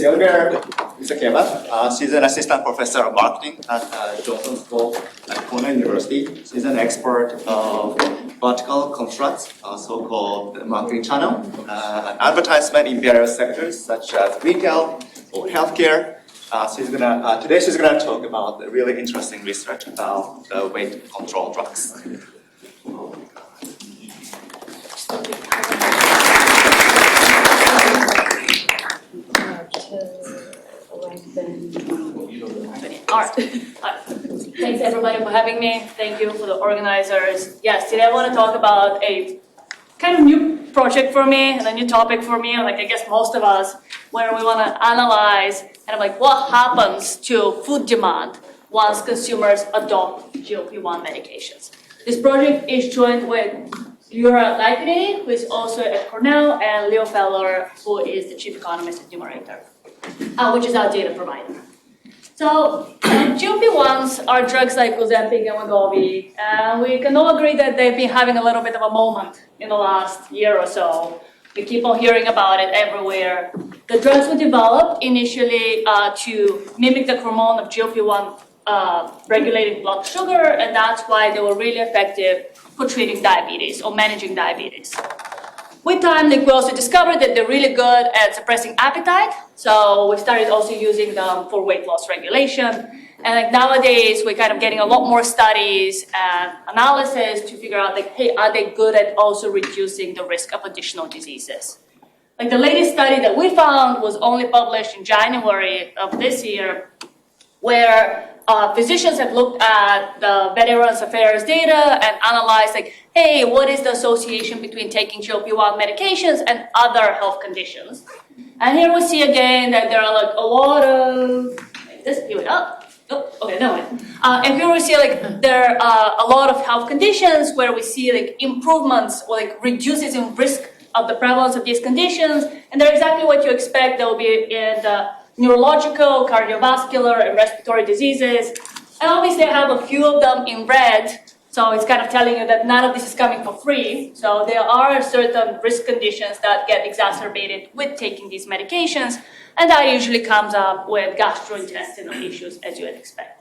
Sylvia Hristakeva. She's an assistant professor of marketing at Johnson School at Cornell University. She's an expert of vertical constructs, so-called marketing channel, advertisement in various sectors such as retail or healthcare. Today she's gonna talk about the really interesting research about weight control drugs. All right. Thanks everybody for having me. Thank you for the organizers. Yes, today I want to talk about a kind of new project for me and a new topic for me, like I guess most of us, where we want to analyze kind of like what happens to food demand once consumers adopt GLP-1 medications. This project is joined with Laura Likeney, who is also at Cornell, and Leo Feller, who is the chief economist at Numerator, which is our data provider. So GLP-1s are drugs like Ozempic and Wegovy, and we can all agree that they've been having a little bit of a moment in the last year or so. We keep on hearing about it everywhere. The drugs were developed initially to mimic the hormone of GLP-1 regulating blood sugar, and that's why they were really effective for treating diabetes or managing diabetes. With time, we also discovered that they're really good at suppressing appetite, so we started also using them for weight loss regulation. And like nowadays, we're kind of getting a lot more studies and analysis to figure out, like, hey, are they good at also reducing the risk of additional diseases? Like the latest study that we found was only published in January of this year, where physicians have looked at the Veterans Affairs data and analyzed, like, hey, what is the association between taking GLP-1 medications and other health conditions? And here we see again that there are like a lot of, like this, give it up. Oh, okay, no way. And here we see like there are a lot of health conditions where we see like improvements or like reduces in risk of the prevalence of these conditions, and they're exactly what you expect. They will be in the neurological, cardiovascular, and respiratory diseases. And obviously I have a few of them in red, so it's kind of telling you that none of this is coming for free. So there are certain risk conditions that get exacerbated with taking these medications, and that usually comes up with gastrointestinal issues, as you would expect.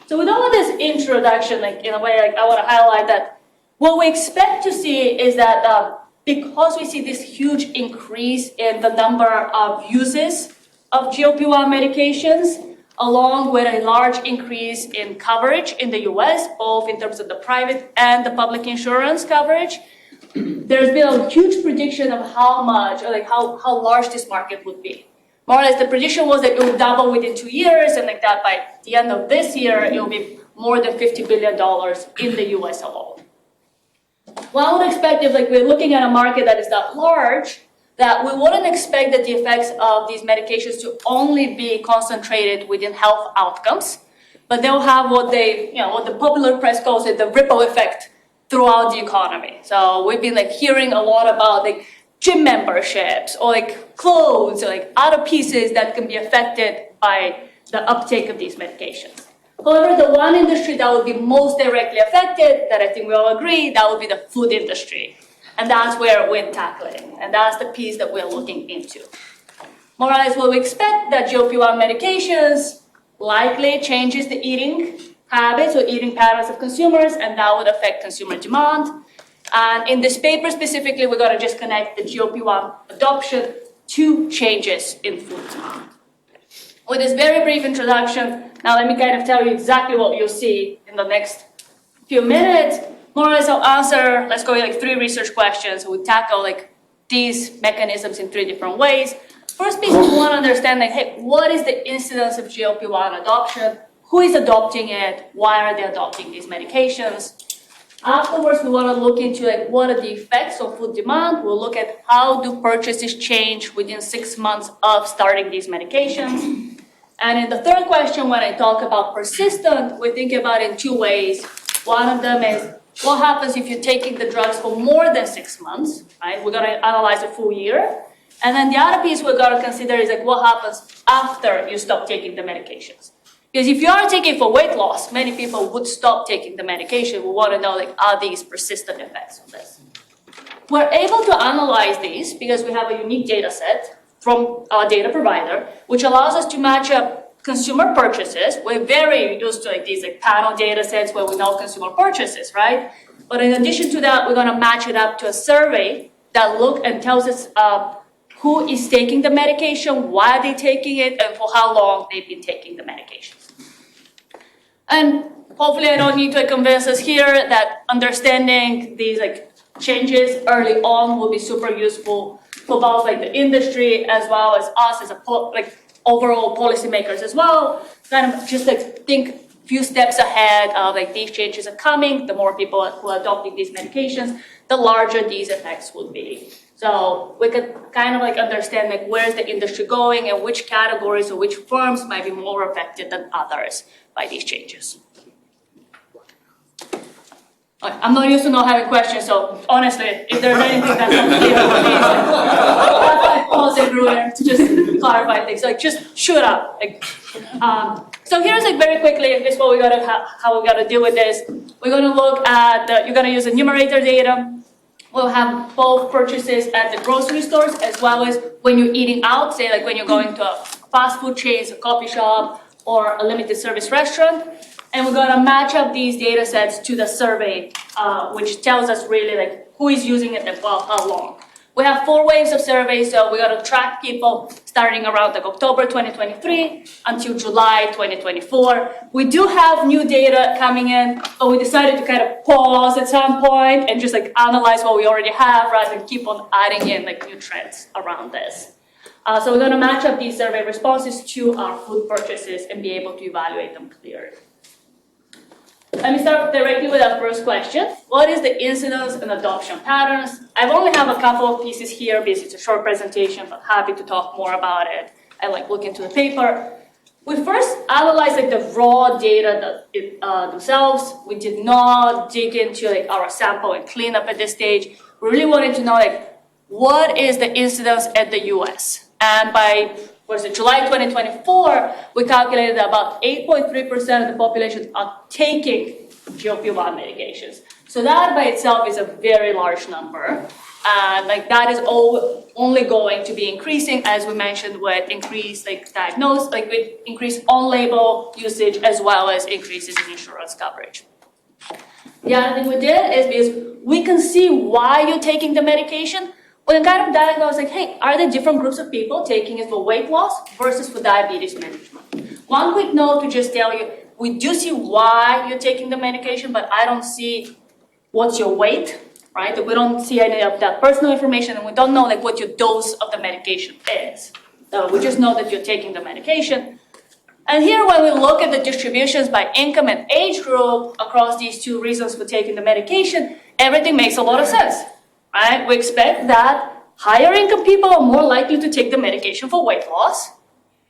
So with all of this introduction, like in a way, like I want to highlight that what we expect to see is that because we see this huge increase in the number of uses of GLP-1 medications, along with a large increase in coverage in the US, both in terms of the private and the public insurance coverage, there's been a huge prediction of how much, or like how large this market would be. More or less, the prediction was that it would double within 2 years, and like that by the end of this year, it will be more than $50 billion in the US alone. One would expect if like we're looking at a market that is that large, that we wouldn't expect that the effects of these medications to only be concentrated within health outcomes, but they'll have what the popular press calls it the ripple effect throughout the economy. So we've been like hearing a lot about like gym memberships or like clothes or like other pieces that can be affected by the uptake of these medications. However, the one industry that would be most directly affected, that I think we all agree, that would be the food industry. And that's where we're tackling, and that's the piece that we're looking into. More or less, what we expect that GLP-1 medications likely changes the eating habits or eating patterns of consumers, and that would affect consumer demand. And in this paper specifically, we're going to just connect the GLP-1 adoption to changes in food demand. With this very brief introduction, now let me kind of tell you exactly what you'll see in the next few minutes. More or less, I'll answer, let's go with like 3 research questions. We tackle like these mechanisms in 3 different ways. First piece, we want to understand like, hey, what is the incidence of GLP-1 adoption? Who is adopting it? Why are they adopting these medications? Afterwards, we want to look into like what are the effects of food demand. We'll look at how do purchases change within 6 months of starting these medications. And in the third question, when I talk about persistent, we think about it in 2 ways. One of them is what happens if you're taking the drugs for more than 6 months, right? We're going to analyze a full year. And then the other piece we're going to consider is like what happens after you stop taking the medications. Because if you are taking for weight loss, many people would stop taking the medication. We want to know, like, are these persistent effects of this? We're able to analyze these because we have a unique data set from our data provider, which allows us to match up consumer purchases. We're very used to like these like panel data sets where we know consumer purchases, right? But in addition to that, we're gonna match it up to a survey that look and tells us who is taking the medication, why they're taking it, and for how long they've been taking the medications. And hopefully I don't need to convince us here that understanding these like changes early on will be super useful for both like the industry as well as us as a overall policymakers as well. Kind of just like think few steps ahead of like these changes are coming, the more people who are adopting these medications, the larger these effects would be. So we could kind of like understand like where's the industry going and which categories or which firms might be more affected than others by these changes. Okay, I'm not used to not having questions, so honestly, if there's anything that's not clear, please pause it through here to just clarify things. Like just shoot up. Like, so here's like very quickly, this is what we gotta how we gotta deal with this. We're gonna look at you're gonna use the numerator data. We'll have both purchases at the grocery stores as well as when you're eating out, say like when you're going to a fast food chain, a coffee shop, or a limited service restaurant. And we're gonna match up these data sets to the survey, which tells us really like who is using it and for how long. We have 4 waves of surveys, so we're gonna track people starting around like October 2023 until July 2024. We do have new data coming in, but we decided to kind of pause at some point and just like analyze what we already have rather than keep on adding in like new trends around this. So we're gonna match up these survey responses to our food purchases and be able to evaluate them clearly. Let me start directly with our first question. What is the incidence and adoption patterns? I only have a couple of pieces here because it's a short presentation, but happy to talk more about it and like look into the paper. We first analyzed like the raw data themselves. We did not dig into like our sample and cleanup at this stage. We really wanted to know like what is the incidence at the US? And by July 2024, we calculated that about 8.3% of the population are taking GLP-1 medications. So that by itself is a very large number. And like that is only going to be increasing, as we mentioned, with increased like diagnosed, like with increased on-label usage as well as increases in insurance coverage. The other thing we did is because we can see why you're taking the medication. We can kind of diagnose like, hey, are there different groups of people taking it for weight loss versus for diabetes management? One quick note to just tell you, we do see why you're taking the medication, but I don't see what's your weight, right? We don't see any of that personal information, and we don't know like what your dose of the medication is. We just know that you're taking the medication. And here, when we look at the distributions by income and age group across these 2 reasons for taking the medication, everything makes a lot of sense. Right? We expect that higher income people are more likely to take the medication for weight loss.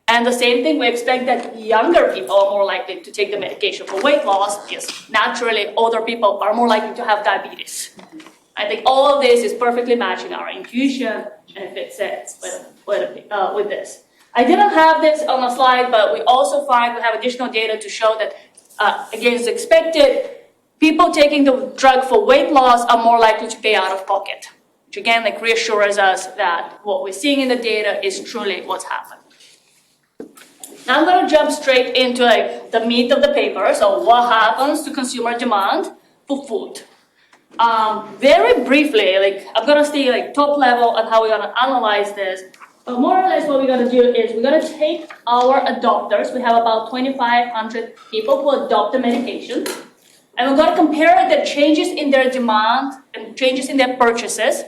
And the same thing, we expect that younger people are more likely to take the medication for weight loss because naturally older people are more likely to have diabetes. I think all of this is perfectly matching our intuition and it fits sense with this. I didn't have this on the slide, but we also find we have additional data to show that, again, as expected, people taking the drug for weight loss are more likely to pay out of pocket, which again like reassures us that what we're seeing in the data is truly what's happened. Now I'm going to jump straight into like the meat of the paper. So what happens to consumer demand for food? Very briefly, like I'm going to stay like top level on how we're going to analyze this. But more or less what we're going to do is we're going to take our adopters. We have about 2,500 people who adopt the medication. And we're going to compare the changes in their demand and changes in their purchases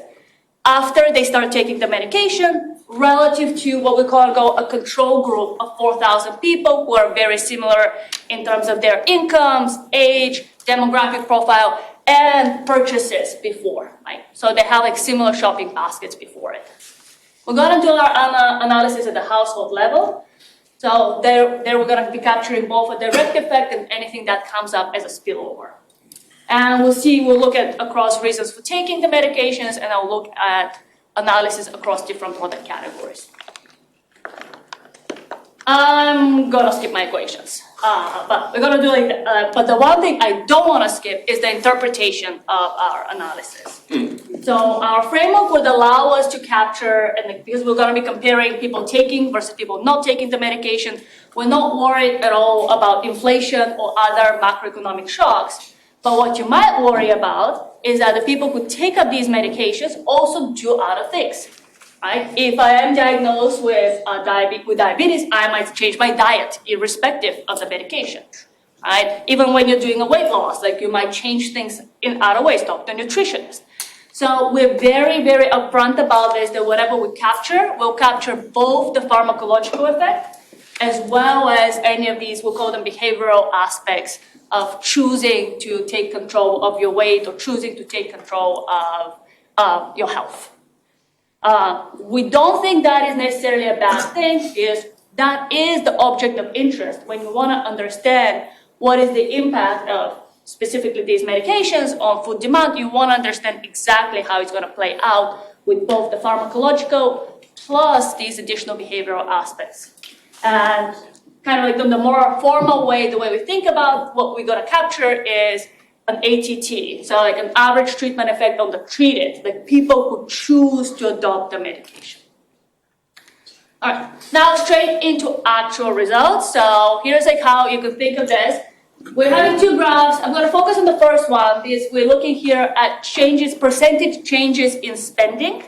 after they start taking the medication relative to what we call a control group of 4,000 people who are very similar in terms of their incomes, age, demographic profile, and purchases before, right? So they have like similar shopping baskets before it. We're going to do our analysis at the household level. So there we're going to be capturing both a direct effect and anything that comes up as a spillover. And we'll look at across reasons for taking the medications, and I'll look at analysis across different product categories. I'm going to skip my equations, but we're going to do like that. But the one thing I don't want to skip is the interpretation of our analysis. So our framework would allow us to capture, and because we're going to be comparing people taking versus people not taking the medication, we're not worried at all about inflation or other macroeconomic shocks. But what you might worry about is that the people who take up these medications also do other things, right? If I am diagnosed with diabetes, I might change my diet irrespective of the medication, right? Even when you're doing a weight loss, like you might change things in other ways, talk to a nutritionist. So we're very, very upfront about this, that whatever we capture, we'll capture both the pharmacological effect as well as any of these, we'll call them behavioral aspects of choosing to take control of your weight or choosing to take control of your health. We don't think that is necessarily a bad thing, because that is the object of interest when you want to understand what is the impact of specifically these medications on food demand. You want to understand exactly how it's going to play out with both the pharmacological plus these additional behavioral aspects. And kind of like in the more formal way, the way we think about what we're going to capture is an ATT, so like an average treatment effect on the treated, like people who choose to adopt the medication. All right, now straight into actual results. So here's like how you can think of this. We're having two graphs. I'm going to focus on the first one because we're looking here at changes, percentage changes in spending.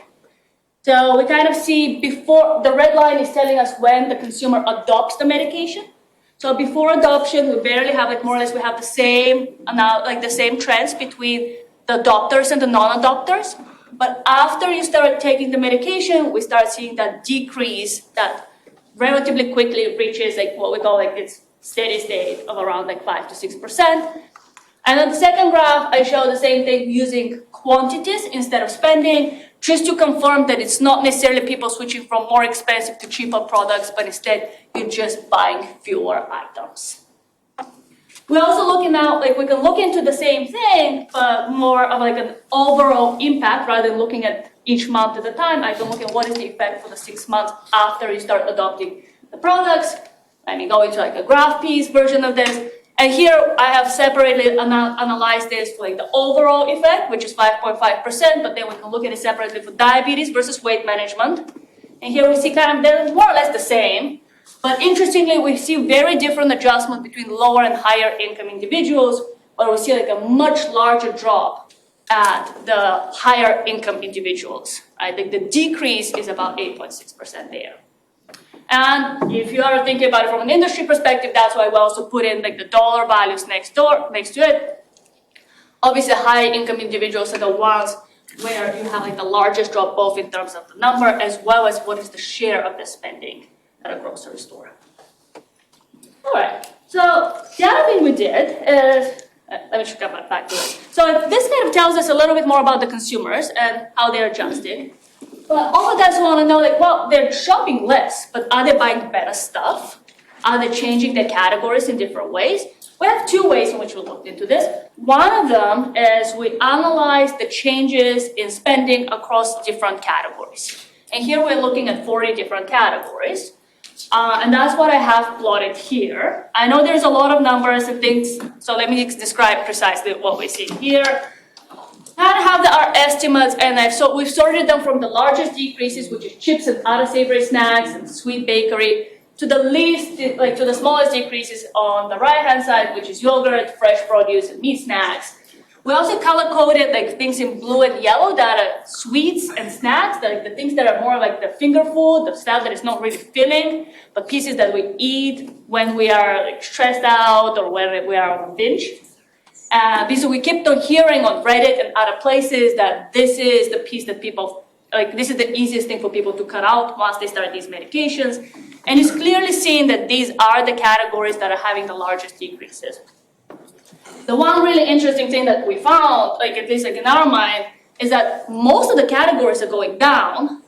So we kind of see before, the red line is telling us when the consumer adopts the medication. So before adoption, we barely have it, more or less we have the same amount, like the same trends between the adopters and the non-adopters. But after you start taking the medication, we start seeing that decrease that relatively quickly reaches like what we call like its steady state of around like 5 to 6%. And on the second graph, I show the same thing using quantities instead of spending, just to confirm that it's not necessarily people switching from more expensive to cheaper products, but instead you're just buying fewer items. We're also looking now, like we can look into the same thing, but more of like an overall impact rather than looking at each month at a time. I can look at what is the effect for the 6 months after you start adopting the products. I mean, go into like a graph piece version of this. And here I have separately analyzed this for like the overall effect, which is 5.5%, but then we can look at it separately for diabetes versus weight management. And here we see kind of they're more or less the same. But interestingly, we see very different adjustment between lower and higher income individuals, where we see like a much larger drop at the higher income individuals. I think the decrease is about 8.6% there. And if you are thinking about it from an industry perspective, that's why we also put in like the dollar values next to it. Obviously, high income individuals are the ones where you have like the largest drop, both in terms of the number as well as what is the share of the spending at a grocery store. All right. So the other thing we did is, let me just come back to it. So this kind of tells us a little bit more about the consumers and how they're adjusting. But all of us want to know, like, well, they're shopping less, but are they buying better stuff? Are they changing their categories in different ways? We have two ways in which we looked into this. One of them is we analyzed the changes in spending across different categories. And here we're looking at 40 different categories. And that's what I have plotted here. I know there's a lot of numbers and things, so let me describe precisely what we see here. I have our estimates, and we've sorted them from the largest decreases, which is chips and other savory snacks and sweet bakery, to the least, like to the smallest decreases on the right-hand side, which is yogurt, fresh produce, and meat snacks. We also color-coded like things in blue and yellow that are sweets and snacks, like the things that are more like the finger food, the stuff that is not really filling, but pieces that we eat when we are like stressed out or when we are on a binge. Because we kept on hearing on Reddit and other places that this is the piece that people, like this is the easiest thing for people to cut out once they start these medications. And it's clearly seen that these are the categories that are having the largest decreases. The one really interesting thing that we found, like at least like in our mind, is that most of the categories are going down.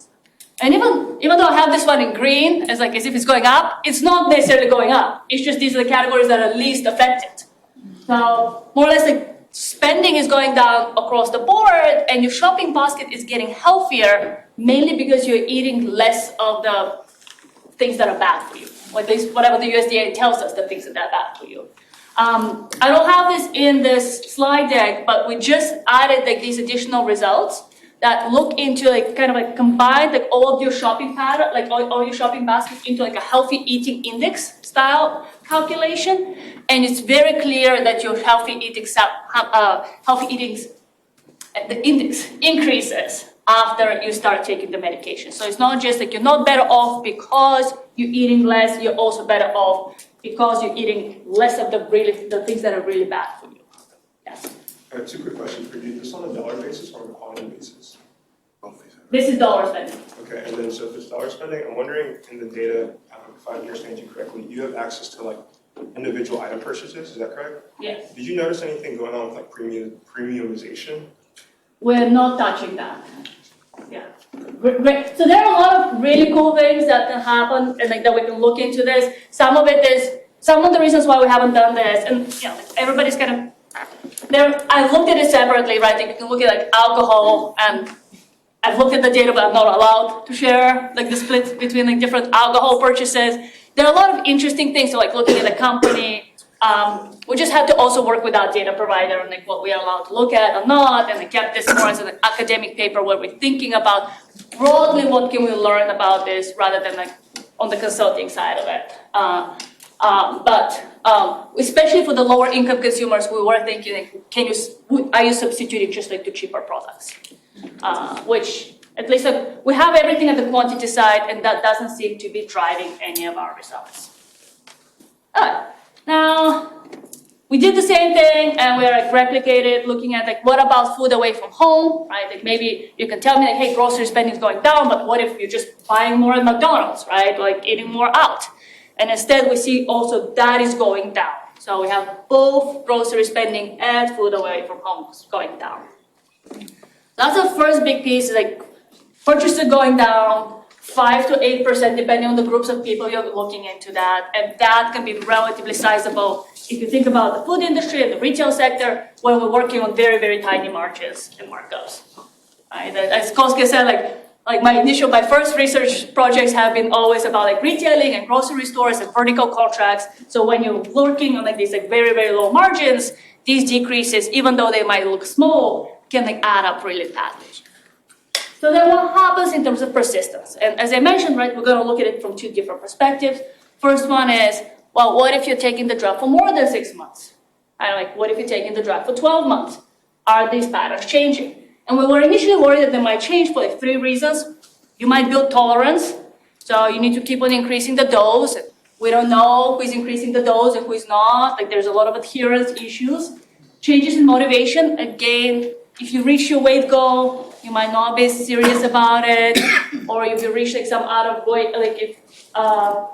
And even though I have this one in green, it's like as if it's going up, it's not necessarily going up. It's just these are the categories that are least affected. So more or less like spending is going down across the board and your shopping basket is getting healthier, mainly because you're eating less of the things that are bad for you. Or at least whatever the USDA tells us, the things that are bad for you. I don't have this in this slide deck, but we just added like these additional results that look into like kind of like combine like all of your shopping pattern, like all your shopping baskets into like a healthy eating index style calculation, and it's very clear that your healthy eating the index increases after you start taking the medication. So it's not just like you're not better off because you're eating less, you're also better off because you're eating less of the things that are really bad for you. Yes. I have 2 quick questions for you. This on a dollar basis or on a quantity basis? This is dollar spending. Okay, and then so if it's dollar spending, I'm wondering in the data, if I understand you correctly, you have access to like individual item purchases, is that correct? Yes. Did you notice anything going on with like premiumization? We're not touching that. Yeah. Great. So there are a lot of really cool things that can happen and like that we can look into this. Some of the reasons why we haven't done this, and like everybody's kind of there. I looked at it separately, right? Like you can look at like alcohol, and I've looked at the data, but I'm not allowed to share like the split between like different alcohol purchases. There are a lot of interesting things, so like looking at the company. We just had to also work with our data provider on like what we are allowed to look at or not, and I kept this more as an academic paper where we're thinking about broadly what can we learn about this rather than like on the consulting side of it. But especially for the lower income consumers, we were thinking, like, are you substituting just like to cheaper products? Which at least like, we have everything at the quantity side, and that doesn't seem to be driving any of our results. All right. Now, we did the same thing, and we like replicated, looking at like what about food away from home, right? Like maybe you can tell me like, hey, grocery spending is going down, but what if you're just buying more at McDonald's, right? Like eating more out, and instead we see also that is going down. So we have both grocery spending and food away from home going down. That's the first big piece, like purchases going down. 5 to 8%, depending on the groups of people you're looking into that. And that can be relatively sizable if you think about the food industry and the retail sector, where we're working on very, very tiny margins and markups. Right? As Koske said, like my first research projects have been always about like retailing and grocery stores and vertical contracts. So when you're working on like these like very, very low margins, these decreases, even though they might look small, can like add up really badly. So then what happens in terms of persistence? And as I mentioned, right, we're going to look at it from 2 different perspectives. First one is, well, what if you're taking the drug for more than 6 months? And like, what if you're taking the drug for 12 months? Are these patterns changing? And we were initially worried that they might change for like 3 reasons. You might build tolerance, so you need to keep on increasing the dose. We don't know who is increasing the dose and who is not. Like there's a lot of adherence issues. Changes in motivation, again, if you reach your weight goal, you might not be serious about it, or if you reach like some out of weight, like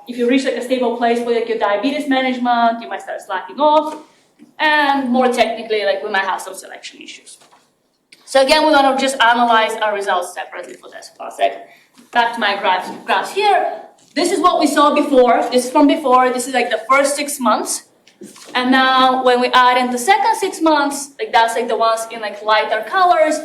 if you reach like a stable place with like your diabetes management, you might start slacking off, and more technically, like we might have some selection issues. So again, we're going to just analyze our results separately for this. For a second, back to my graphs here. This is what we saw before. This is from before. This is like the first 6 months. And now when we add in the second 6 months, like that's like the ones in like lighter colors,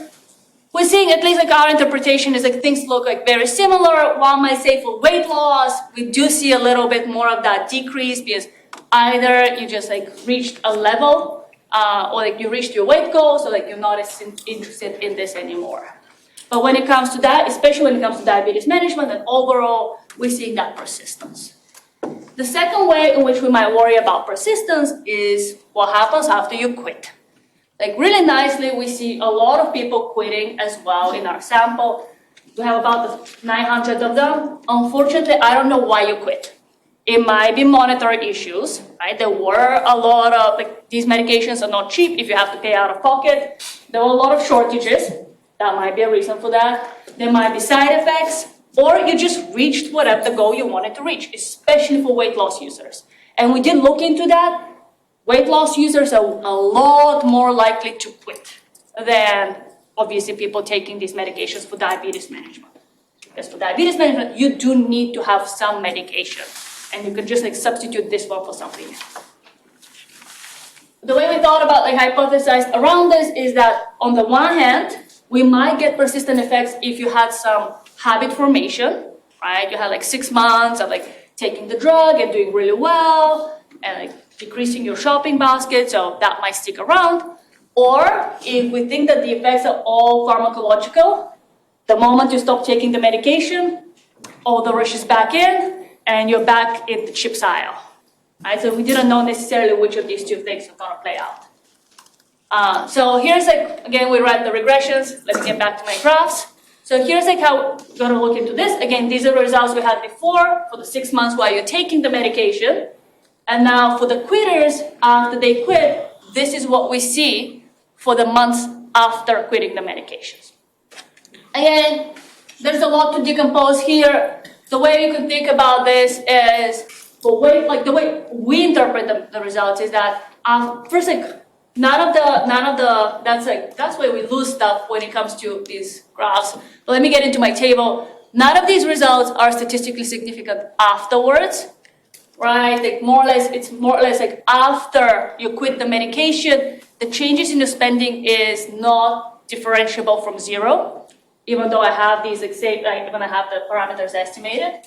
we're seeing at least like our interpretation is like things look like very similar. One might say for weight loss, we do see a little bit more of that decrease because either you just like reached a level or like you reached your weight goal, so like you're not as interested in this anymore. But when it comes to that, especially when it comes to diabetes management and overall, we're seeing that persistence. The second way in which we might worry about persistence is what happens after you quit. Like really nicely, we see a lot of people quitting as well in our sample. We have about 900 of them. Unfortunately, I don't know why you quit. It might be monetary issues, right? There were a lot of, like these medications are not cheap if you have to pay out of pocket. There were a lot of shortages. That might be a reason for that. There might be side effects. Or you just reached whatever the goal you wanted to reach, especially for weight loss users. And we did look into that. Weight loss users are a lot more likely to quit than obviously people taking these medications for diabetes management. Because for diabetes management, you do need to have some medication. And you can just like substitute this one for something else. The way we thought about, like hypothesized around this is that on the one hand, we might get persistent effects if you had some habit formation, right? You had like 6 months of like taking the drug and doing really well and like decreasing your shopping basket, so that might stick around. Or if we think that the effects are all pharmacological, the moment you stop taking the medication, all the rush is back in, and you're back in the chips aisle. Right? So we didn't know necessarily which of these two things are going to play out. So here's again, we ran the regressions. Let me get back to my graphs. So here's how we're going to look into this. Again, these are the results we had before for the 6 months while you're taking the medication. And now for the quitters, after they quit, this is what we see for the months after quitting the medications. Again, there's a lot to decompose here. The way you can think about this is, the way we interpret the results is that first, that's why we lose stuff when it comes to these graphs. But let me get into my table. None of these results are statistically significant afterwards, right? It's more or less like after you quit the medication, the changes in the spending is not differentiable from zero, even though I have these when I have the parameters estimated.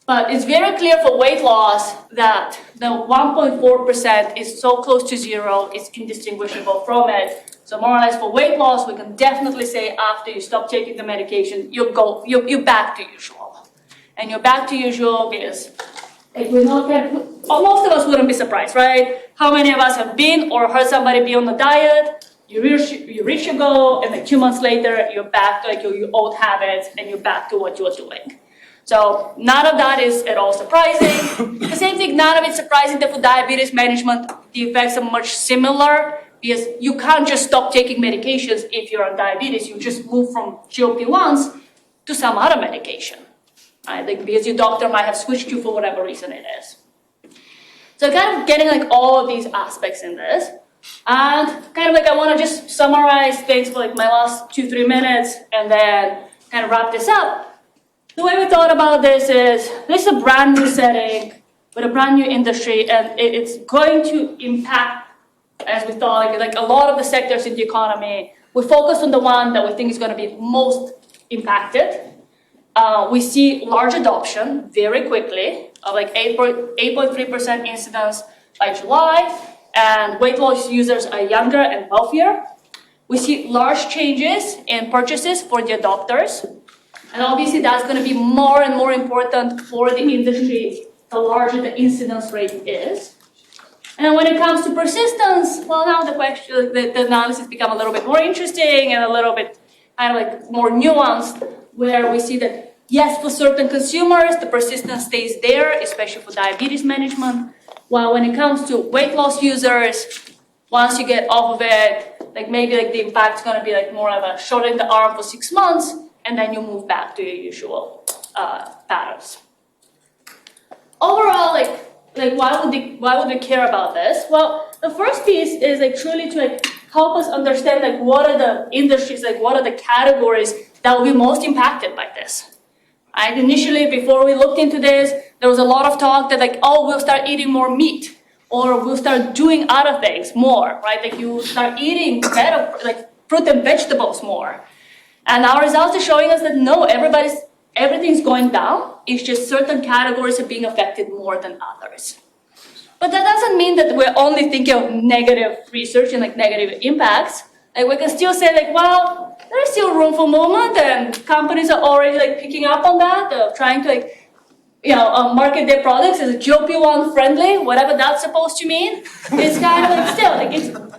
But it's very clear for weight loss that the 1.4% is so close to zero, it's indistinguishable from it. So more or less for weight loss, we can definitely say after you stop taking the medication, you're back to usual. And you're back to usual because most of us wouldn't be surprised, right? How many of us have been or heard somebody be on the diet? You reach your goal, and 2 months later, you're back to your old habits, and you're back to what you were doing. So none of that is at all surprising. The same thing, none of it's surprising that for diabetes management, the effects are much similar because you can't just stop taking medications if you're on diabetes. You just move from GLP-1s to some other medication, right? Because your doctor might have switched you for whatever reason it is. So kind of getting all of these aspects in this. And kind of I want to just summarize things for my last 2-3 minutes and then kind of wrap this up. The way we thought about this is a brand new setting with a brand new industry, and it's going to impact, as we thought, a lot of the sectors in the economy. We focused on the one that we think is going to be most impacted. We see large adoption very quickly of 8.3% incidence by July, and weight loss users are younger and wealthier. We see large changes in purchases for the adopters. And obviously that's going to be more and more important for the industry the larger the incidence rate is. And when it comes to persistence, well, now the analysis become a little bit more interesting and a little bit more nuanced, where we see that yes, for certain consumers, the persistence stays there, especially for diabetes management. While when it comes to weight loss users, once you get off of it, maybe the impact's going to be more of a shot in the arm for 6 months, and then you move back to your usual patterns. Overall, why would we care about this? Well, the first piece is truly to help us understand what are the industries, what are the categories that will be most impacted by this. Right? Initially, before we looked into this, there was a lot of talk that we'll start eating more meat, or we'll start doing other things more, right? You start eating better, fruit and vegetables more. And our results are showing us that no, everything's going down. It's just certain categories are being affected more than others. But that doesn't mean that we're only thinking of negative research and negative impacts. We can still say well, there's still room for movement, and companies are already picking up on that. They're trying to market their products as GLP-1 friendly, whatever that's supposed to mean. It's kind of still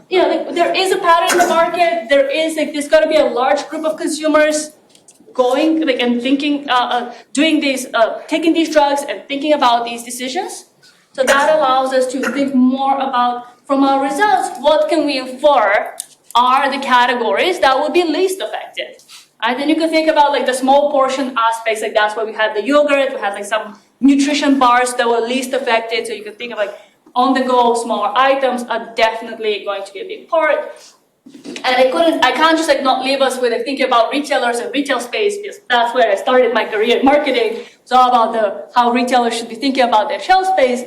there is a pattern in the market. There is there's going to be a large group of consumers going and thinking, taking these drugs and thinking about these decisions. So that allows us to think more about, from our results, what can we infer are the categories that will be least affected. Right? Then you can think about the small portion aspects, that's why we had the yogurt, we had some nutrition bars that were least affected. So you can think of on-the-go smaller items are definitely going to be a big part. And I can't just not leave us with thinking about retailers and retail space, because that's where I started my career in marketing. It's all about how retailers should be thinking about their shelf space.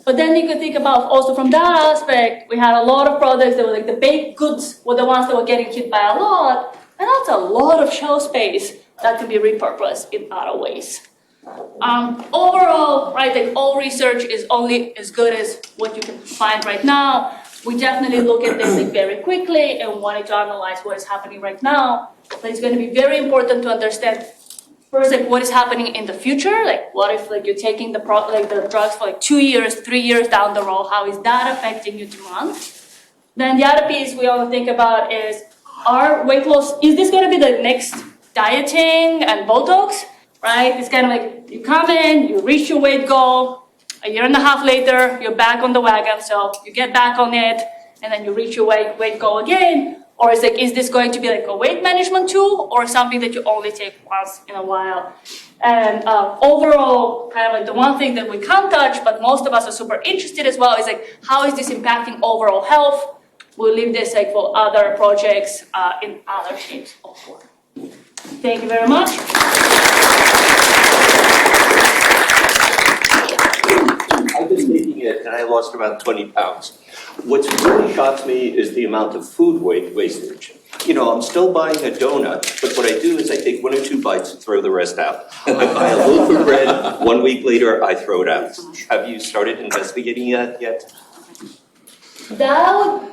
But then you can think about also from that aspect, we had a lot of products that were the baked goods were the ones that were getting hit by a lot. And that's a lot of shelf space that can be repurposed in other ways. Overall, right, all research is only as good as what you can find right now. We definitely look at this like very quickly and wanted to analyze what is happening right now. But it's going to be very important to understand first, like what is happening in the future. Like what if like you're taking the drugs for like 2 years, 3 years down the road? How is that affecting you month? Then the other piece we want to think about is our weight loss. Is this going to be the next dieting and Botox? Right? It's kind of like you come in, you reach your weight goal. A year and a half later, you're back on the wagon, so you get back on it, and then you reach your weight goal again. Or it's like, is this going to be like a weight management tool, or something that you only take once in a while? And overall, kind of like the one thing that we can't touch, but most of us are super interested as well, is like, how is this impacting overall health? We'll leave this like for other projects in other shapes of work. Thank you very much. I've been taking it and I lost about 20 pounds. What's really shocks me is the amount of food wastage. You know, I'm still buying a donut, but what I do is I take 1 or 2 bites and throw the rest out. I buy a loaf of bread, 1 week later I throw it out. Have you started investigating that yet? No,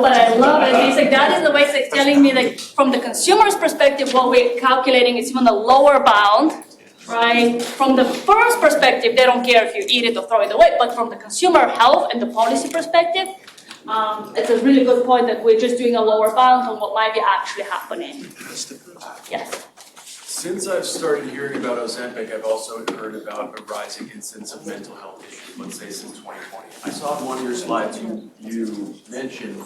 but I love it. It's like that is the way it's telling me like from the consumer's perspective, what we're calculating is even a lower bound. Right? From the first perspective, they don't care if you eat it or throw it away, but from the consumer health and the policy perspective, it's a really good point that we're just doing a lower bound on what might be actually happening. Yes. Since I've started hearing about Ozempic, I've also heard about a rising incidence of mental health issues, let's say since 2020. I saw in one of your slides you mentioned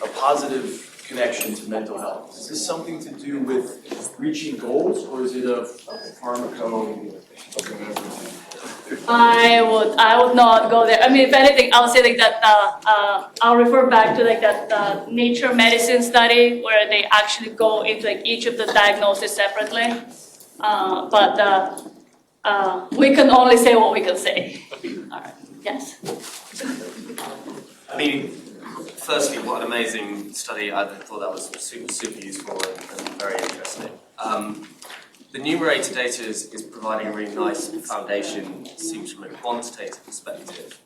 a positive connection to mental health. Is this something to do with reaching goals, or is it a pharmaco? I would not go there. I mean, if anything, I'll say like that. I'll refer back to like that Nature Medicine study where they actually go into like each of the diagnoses separately. But we can only say what we can say. All right. Yes. I mean, firstly, what an amazing study. I thought that was super useful and very interesting. The numerator data is providing a really nice foundation, it seems from a quantitative perspective,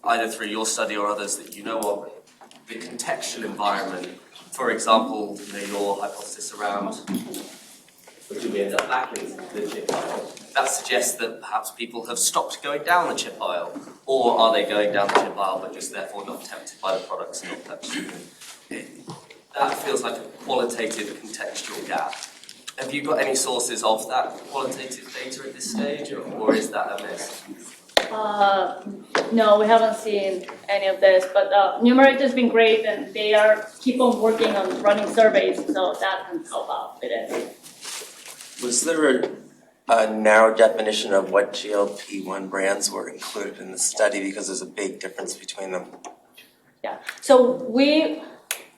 either through your study or others that you know of. The contextual environment, for example, your hypothesis around which we end up backlinks to the chip aisle, that suggests that perhaps people have stopped going down the chip aisle, or are they going down the chip aisle but just therefore not tempted by the products and not purchasing them? That feels like a qualitative contextual gap. Have you got any sources of that qualitative data at this stage, or is that a miss? No, we haven't seen any of this, but Numerator's been great, and they keep on working on running surveys, so that can help out with it. Was there a narrow definition of what GLP-1 brands were included in the study, because there's a big difference between them? Yeah, so we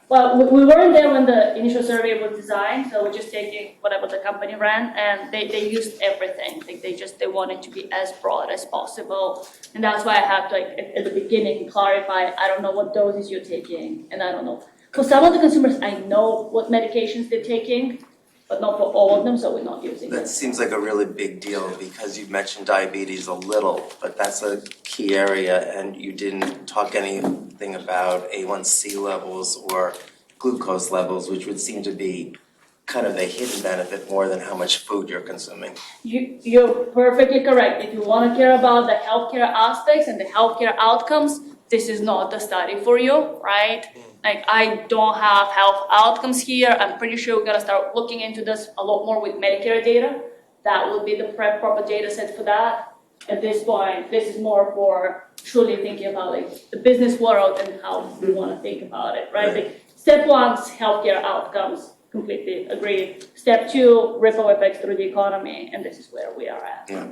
weren't there when the initial survey was designed, so we're just taking whatever the company ran, and they used everything. Like they wanted to be as broad as possible, and that's why I have to at the beginning clarify. I don't know what doses you're taking, and I don't know. For some of the consumers, I know what medications they're taking, but not for all of them, so we're not using That it. seems like a really big deal, because you mentioned diabetes a little, but that's a key area, and you didn't talk anything about A1C levels or glucose levels, which would seem to be kind of a hidden benefit more than how much food you're consuming. You're perfectly correct. If you want to care about the healthcare aspects and the healthcare outcomes, this is not the study for you, right? Like, I don't have health outcomes here. I'm pretty sure we're going to start looking into this a lot more with Medicare data. That will be the proper data set for that. At this point, this is more for truly thinking about like the business world and how we want to think about it, right? Like, step 1, healthcare outcomes, completely agreed. Step 2, ripple effects through the economy, and this is where we are at. Yeah.